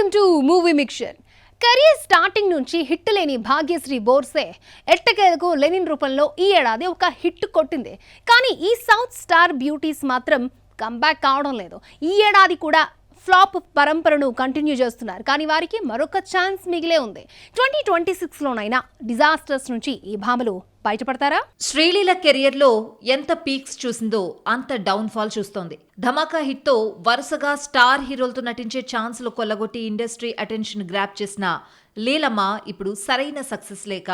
Welcome to movie mixture. Career starting నుంచి hit లేని భాగ్యశ్రీ బోర్సే ఎట్టకేలకు లెనిన్ రూపంలో ఈ ఏడాది ఒక హిట్ కొట్టింది. కానీ ఈ సౌత్ స్టార్ బ్యూటీస్ మాత్రం కంబ్యాక్ కావడం లేదు. ఈ ఏడాది కూడా ఫ్లాప్ పరంపరను కంటిన్యూ చేస్తున్నారు. కానీ వారికి మరొక ఛాన్స్ మిగిలే ఉంది. 2026లోనైనా డిజాస్టర్స్ నుంచి ఈ భామలు బయటపడతారా? శ్రీలీల కెరియర్లో ఎంత పీక్స్ చూసిందో అంత డౌన్ ఫాల్ చూస్తోంది. ధమాకా హిట్తో వరుసగా స్టార్ హీరోలతో నటించే ఛాన్స్లు కొల్లగొట్టి ఇండస్ట్రీ అటెన్షన్ గ్రాప్ చేసిన లీలమ్మ ఇప్పుడు సరైన సక్సెస్ లేక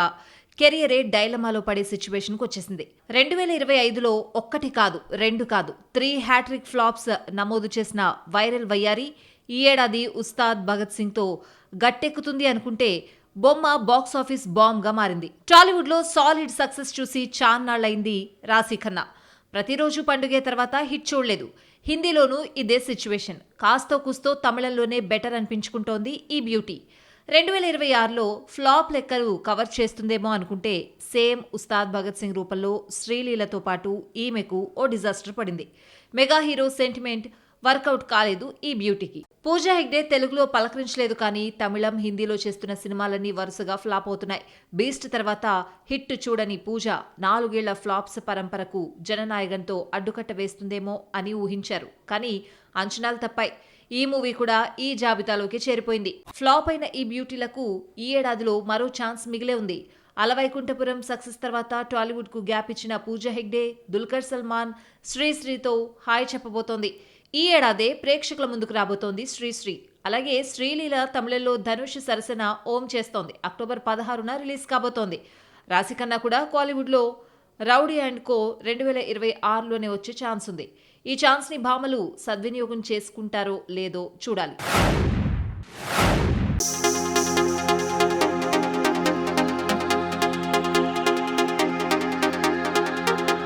కెరియరే డైలమాలో పడే సిచ్యువేషన్కి వచ్చేసింది. 2025లో ఒక్కటి కాదు, రెండు కాదు, 3 హ్యాట్రిక్ ఫ్లాప్స్ నమోదు చేసిన వైరల్ వయ్యారి ఈ ఏడాది ఉస్తాద్ భగత్ సింగ్తో గట్టెక్కుతుంది అనుకుంటే బొమ్మ బాక్సాఫీస్ బాంబ్గా మారింది. టాలీవుడ్లో సాలిడ్ సక్సెస్ చూసి చాన్నాళ్లైంది రాశీ ఖన్నా. ప్రతిరోజు పండుగే తర్వాత హిట్ చూడలేదు. హిందీలోనూ ఇదే సిచ్యువేషన్. కాస్తో కూస్తో తమిళంలోనే బెటర్ అనిపించుకుంటోంది ఈ బ్యూటీ. 2026లో ఫ్లాప్ లెక్కలు కవర్ చేస్తుందేమో అనుకుంటే సేమ్ ఉస్తాద్ భగత్ సింగ్ రూపంలో శ్రీలీలతో పాటు ఈమెకు ఓ డిజాస్టర్ పడింది. మెగా హీరో సెంటిమెంట్ వర్కౌట్ కాలేదు ఈ బ్యూటీకి. పూజా హెగ్డే తెలుగులో పలకరించలేదు, కానీ తమిళం, హిందీలో చేస్తున్న సినిమాలన్నీ వరుసగా ఫ్లాప్ అవుతున్నాయి. బీస్ట్ తర్వాత హిట్ చూడని పూజ 4 ఏళ్ల ఫ్లాప్స్ పరంపరకు జననాయకంతో అడ్డుకట్ట వేస్తుందేమో అని ఊహించారు. కానీ అంచనాలు తప్పాయి. ఈ మూవీ కూడా ఈ జాబితాలోకి చేరిపోయింది. ఫ్లాప్ అయిన ఈ బ్యూటీలకు ఈ ఏడాదిలో మరో ఛాన్స్ మిగిలే ఉంది. అలవైకుంఠపురం సక్సెస్ తర్వాత టాలీవుడ్కు గ్యాప్ ఇచ్చిన పూజా హెగ్డే, దుల్కర్ సల్మాన్, శ్రీశ్రీతో హాయ్ చెప్పబోతోంది. ఈ ఏడాదే ప్రేక్షకుల ముందుకు రాబోతోంది శ్రీశ్రీ. అలాగే శ్రీలీల తమిళంలో ధనుష్ సరసన ఓం చేస్తోంది. అక్టోబర్ 16న రిలీజ్ కాబోతోంది. రాశీ ఖన్నా కూడా కాలీవుడ్లో రౌడీ అండ్ కో 2026లోనే వచ్చే ఛాన్స్ ఉంది. ఈ ఛాన్స్ని భామలు సద్వినియోగం చేసుకుంటారో లేదో చూడాలి.